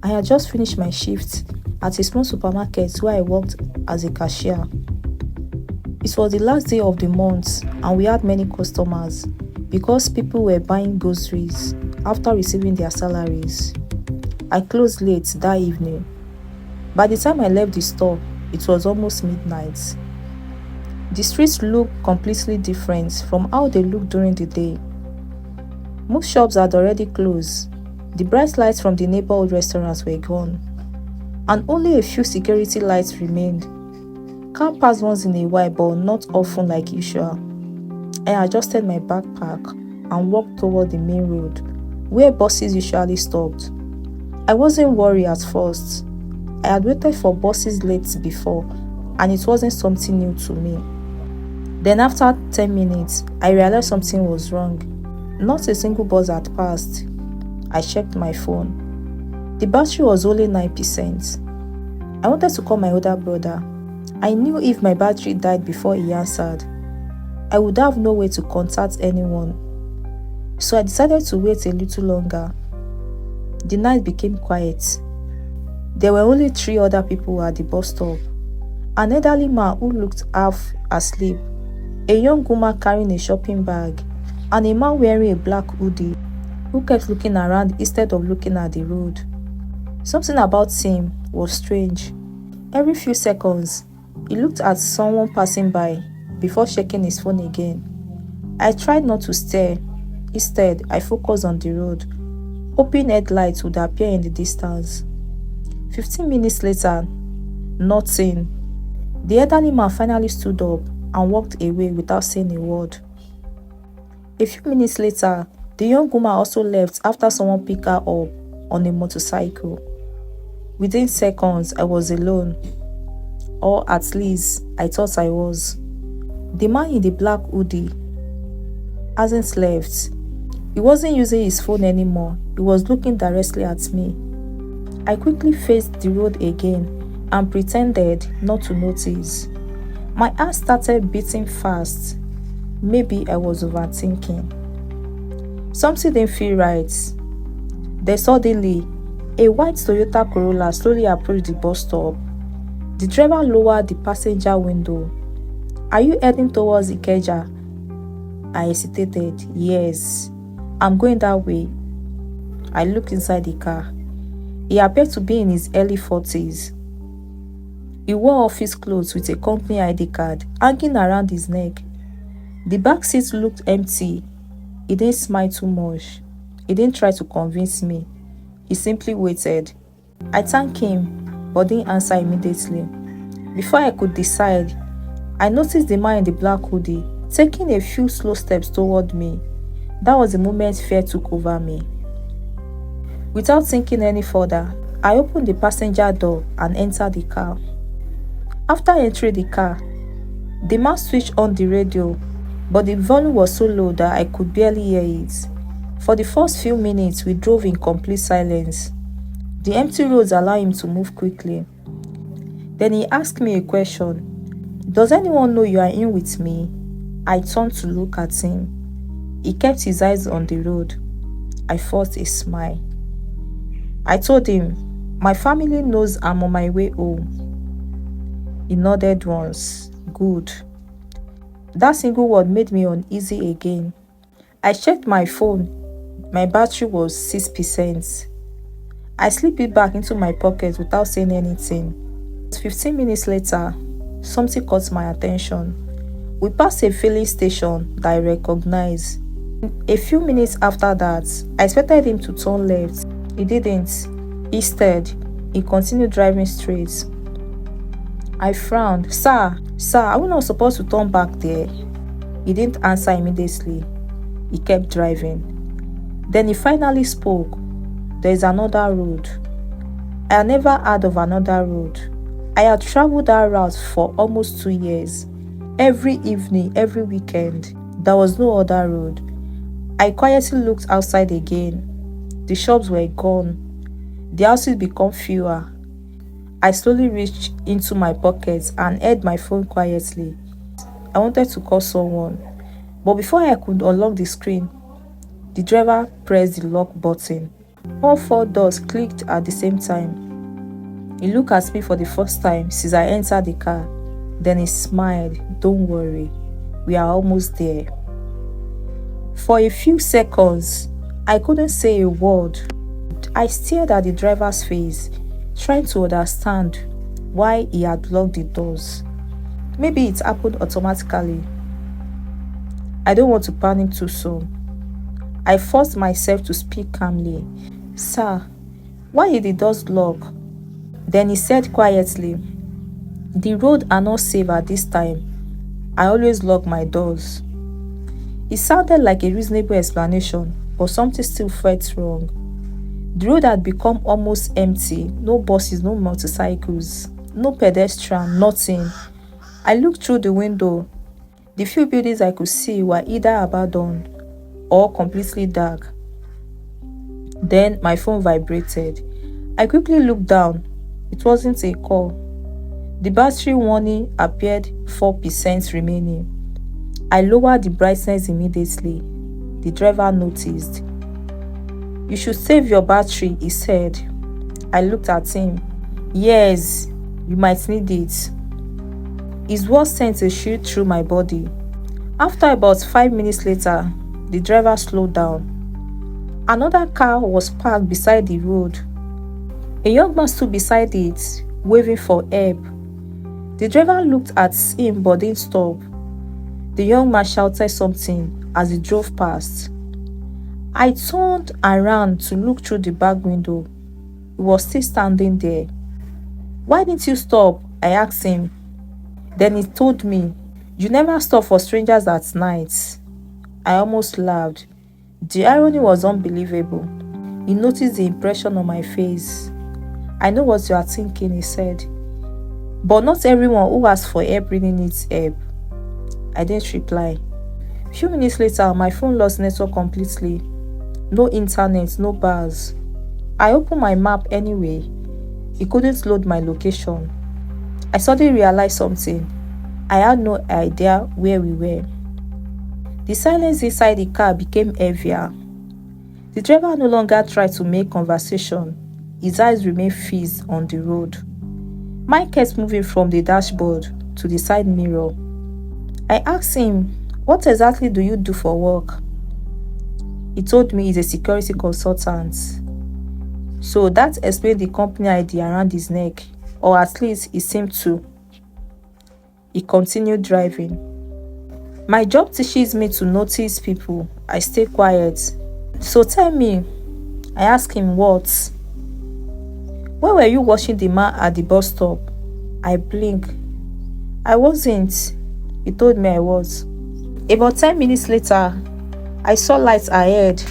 I had just finished my shift at a small supermarket where I worked as a cashier. It was the last day of the month and we had many customers because people were buying groceries after receiving their salaries. I closed late that evening. By the time I left the store, it was almost midnight. The streets looked completely different from how they looked during the day. Most shops had already closed. The bright lights from the neighborhood restaurants were gone, and only a few security lights remained. Cars passed once in a while, but not often like usual. I adjusted my backpack and walked toward the main road, where buses usually stopped. I wasn't worried at first. I had waited for buses late before, and it wasn't something new to me. Then after 10 minutes, I realized something was wrong. Not a single bus had passed. I checked my phone. The battery was only 9%. I wanted to call my older brother. I knew if my battery died before he answered, I would have no way to contact anyone. So I decided to wait a little longer. The night became quiet. There were only 3 other people at the bus stop. An elderly man who looked half asleep, a young woman carrying a shopping bag, and a man wearing a black hoodie who kept looking around instead of looking at the road. Something about him was strange. Every few seconds, he looked at someone passing by before checking his phone again. I tried not to stare. Instead, I focused on the road, hoping headlights would appear in the distance. 15 minutes later, nothing. The elderly man finally stood up and walked away without saying a word. A few minutes later, the young woman also left after someone picked her up on a motorcycle. Within seconds, I was alone. Or at least, I thought I was. The man in the black hoodie hasn't left. He wasn't using his phone anymore. He was looking directly at me. I quickly faced the road again and pretended not to notice. My heart started beating fast. Maybe I was overthinking. Something didn't feel right. Then suddenly, a white Toyota Corolla slowly approached the bus stop. The driver lowered the passenger window. "Are you heading towards Ikeja?" I hesitated. "Yes, I'm going that way." I looked inside the car. He appeared to be in his early 40s. He wore office clothes with a company ID card hanging around his neck. The back seat looked empty. He didn't smile too much. He didn't try to convince me. He simply waited. I thanked him, but didn't answer immediately. Before I could decide, I noticed the man in the black hoodie taking a few slow steps toward me. That was the moment fear took over me. Without thinking any further, I opened the passenger door and entered the car. After entering the car, the man switched on the radio, but the volume was so low that I could barely hear it. For the first few minutes, we drove in complete silence. The empty roads allowed him to move quickly. Then he asked me a question. "Does anyone know you are in with me?" I turned to look at him. He kept his eyes on the road. I forced a smile. I told him, "My family knows I'm on my way home." He nodded once. Good. That single word made me uneasy again. I checked my phone. My battery was 6%. I slipped it back into my pocket without saying anything. 15 minutes later, something caught my attention. We passed a filling station that I recognized. A few minutes after that, I expected him to turn left. He didn't. Instead, he continued driving straight. I frowned. Sir, are we not supposed to turn back there?" He didn't answer immediately. He kept driving. Then he finally spoke. "There is another road." I had never heard of another road. I had traveled that route for almost 2 years. Every evening, every weekend, there was no other road. I quietly looked outside again. The shops were gone. The houses became fewer. I slowly reached into my pockets and held my phone quietly. I wanted to call someone, but before I could unlock the screen, the driver pressed the lock button. All four doors clicked at the same time. He looked at me for the first time since I entered the car. Then he smiled. "Don't worry, we are almost there." For a few seconds, I couldn't say a word. I stared at the driver's face, trying to understand why he had locked the doors. Maybe it happened automatically. I don't want to panic too soon. I forced myself to speak calmly. "Sir, why did the doors lock?" Then he said quietly, "The road are not safe at this time. I always lock my doors." It sounded like a reasonable explanation, but something still felt wrong. The road had become almost empty. No buses, no motorcycles, no pedestrian, nothing. I looked through the window. The few buildings I could see were either abandoned or completely dark. Then my phone vibrated. I quickly looked down. It wasn't a call. The battery warning appeared 4% remaining. I lowered the brightness immediately. The driver noticed. "You should save your battery," he said. I looked at him. "Yes, you might need it." His words sent a chill through my body. After about 5 minutes later, the driver slowed down. Another car was parked beside the road. A young man stood beside it, waving for help. The driver looked at him but didn't stop. The young man shouted something as he drove past. I turned around to look through the back window. He was still standing there. "Why didn't you stop?" I asked him. Then he told me, "You never stop for strangers at night." I almost laughed. The irony was unbelievable. He noticed the impression on my face. "I know what you are thinking," he said. "But not everyone who asks for help really needs help." I didn't reply. A few minutes later, my phone lost network completely. No internet, no bars. I opened my map anyway. It couldn't load my location. I suddenly realized something. I had no idea where we were. The silence inside the car became heavier. The driver no longer tried to make conversation. His eyes remained fixed on the road. Mine kept moving from the dashboard to the side mirror. I asked him, "What exactly do you do for work?" He told me he's a security consultant. So that explained the company ID around his neck, or at least it seemed to. He continued driving. "My job teaches me to notice people." I stayed quiet. "So tell me," I asked him, "what? Where were you watching the man at the bus stop?" I blinked. "I wasn't." He told me I was. About 10 minutes later, I saw lights ahead.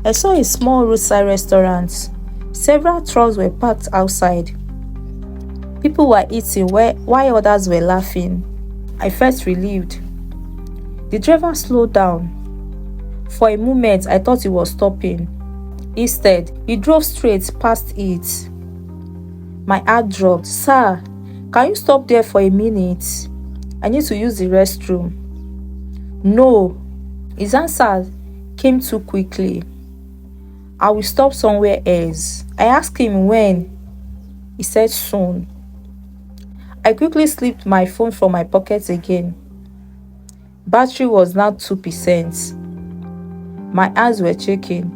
I saw a small roadside restaurant. Several trucks were parked outside. People were eating while others were laughing. I felt relieved. The driver slowed down. For a moment, I thought he was stopping. Instead, he drove straight past it. My heart dropped. "Sir, can you stop there for a minute? I need to use the restroom." "No." His answer came too quickly. "I will stop somewhere else." I asked him when. He said soon. I quickly slipped my phone from my pocket again. Battery was now 2%. My hands were shaking.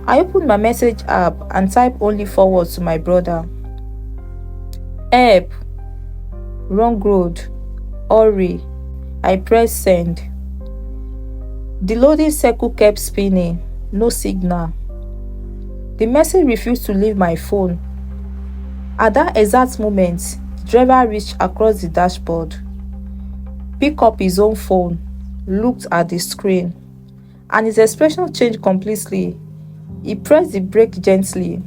I opened my message app and typed only forward to my brother. "Help. Wrong road. Hurry." I pressed send. The loading circle kept spinning. No signal. The message refused to leave my phone. At that exact moment, the driver reached across the dashboard, picked up his own phone, looked at the screen, and his expression changed completely. He pressed the brake gently.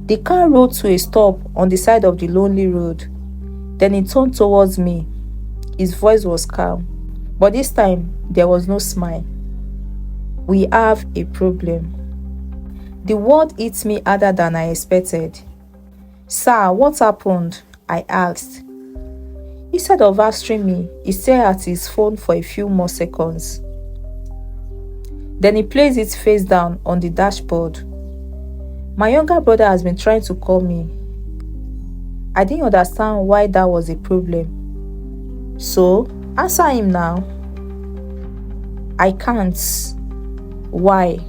The car rolled to a stop on the side of the lonely road. Then he turned towards me. His voice was calm, but this time there was no smile. "We have a problem." The word hit me harder than I expected. "Sir, what happened?" I asked. Instead of answering me, he stared at his phone for a few more seconds. Then he placed it face down on the dashboard. My younger brother has been trying to call me. I didn't understand why that was a problem. So, answer him now. I can't. Why?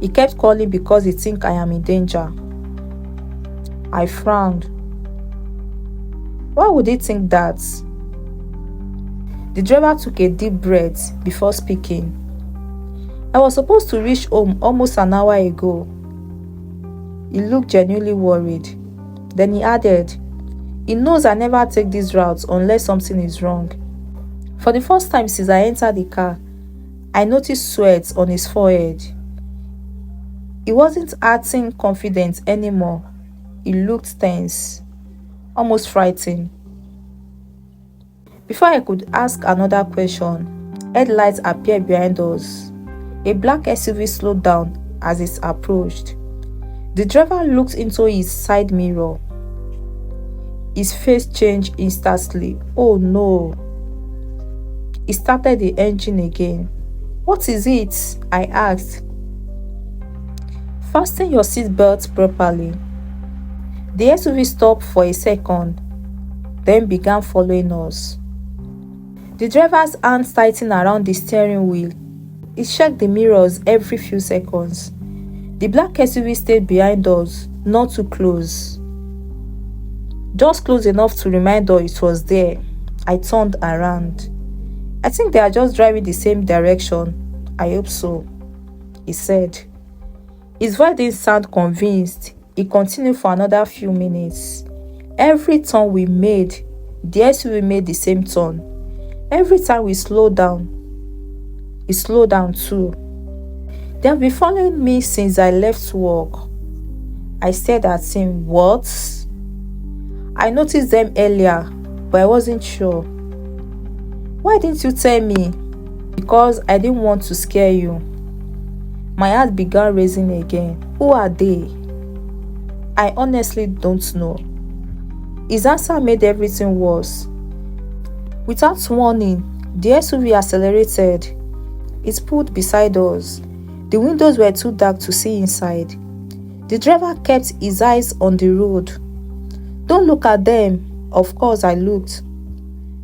He kept calling because he thinks I am in danger. I frowned. Why would he think that? The driver took a deep breath before speaking. I was supposed to reach home almost an hour ago. He looked genuinely worried. Then he added, he knows I never take these routes unless something is wrong. For the first time since I entered the car, I noticed sweat on his forehead. He wasn't acting confident anymore. He looked tense, almost frightened. Before I could ask another question, headlights appeared behind us. A black SUV slowed down as it approached. The driver looked into his side mirror. His face changed instantly. Oh no. He started the engine again. What is it? I asked. Fasten your seatbelt properly. The SUV stopped for a second, then began following us. The driver's hands tightened around the steering wheel. He checked the mirrors every few seconds. The black SUV stayed behind us, not too close. Just close enough to remind us it was there. I turned around. I think they are just driving the same direction. I hope so, he said. His voice didn't sound convinced. He continued for another few minutes. Every turn we made, the SUV made the same turn. Every time we slowed down, he slowed down too. They have been following me since I left work. I stared at him. What? I noticed them earlier, but I wasn't sure. Why didn't you tell me? Because I didn't want to scare you. My heart began racing again. Who are they? I honestly don't know. His answer made everything worse. Without warning, the SUV accelerated. It pulled beside us. The windows were too dark to see inside. The driver kept his eyes on the road. Don't look at them. Of course, I looked.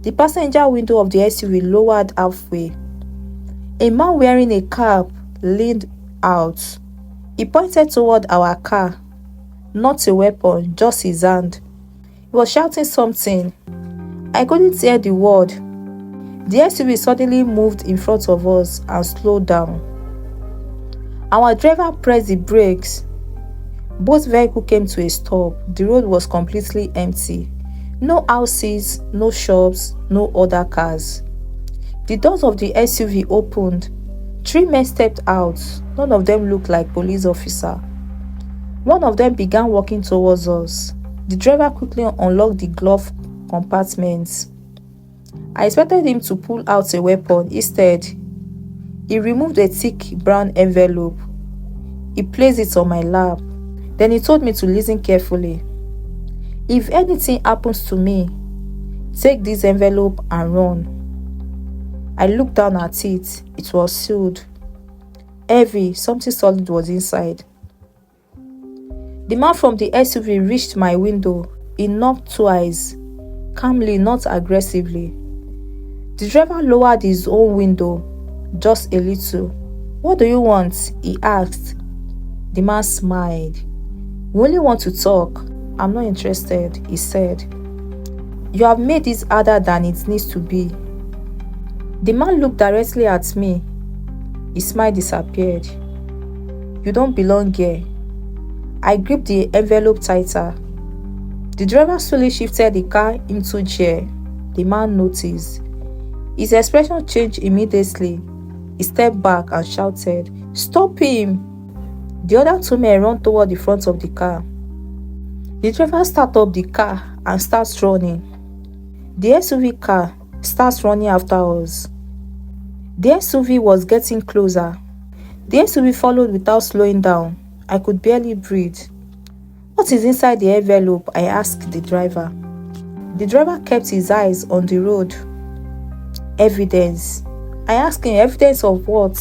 The passenger window of the SUV lowered halfway. A man wearing a cap leaned out. He pointed toward our car. Not a weapon, just his hand. He was shouting something. I couldn't hear the word. The SUV suddenly moved in front of us and slowed down. Our driver pressed the brakes. Both vehicles came to a stop. The road was completely empty. No houses, no shops, no other cars. The doors of the SUV opened. 3 men stepped out. None of them looked like police officers. One of them began walking towards us. The driver quickly unlocked the glove compartments. I expected him to pull out a weapon. Instead, he removed a thick brown envelope. He placed it on my lap. Then he told me to listen carefully. If anything happens to me, take this envelope and run. I looked down at it. It was sealed. Heavy, something solid was inside. The man from the SUV reached my window. He knocked twice, calmly, not aggressively. The driver lowered his own window, just a little. What do you want? He asked. The man smiled. We only want to talk. I'm not interested, he said. You have made this harder than it needs to be. The man looked directly at me. His smile disappeared. You don't belong here. I gripped the envelope tighter. The driver slowly shifted the car into gear. The man noticed. His expression changed immediately. He stepped back and shouted, "Stop him!" The other 2 men ran toward the front of the car. The driver started up the car and starts running. The SUV car starts running after us. The SUV was getting closer. The SUV followed without slowing down. I could barely breathe. What is inside the envelope? I asked the driver. The driver kept his eyes on the road. Evidence. I asked him, evidence of what?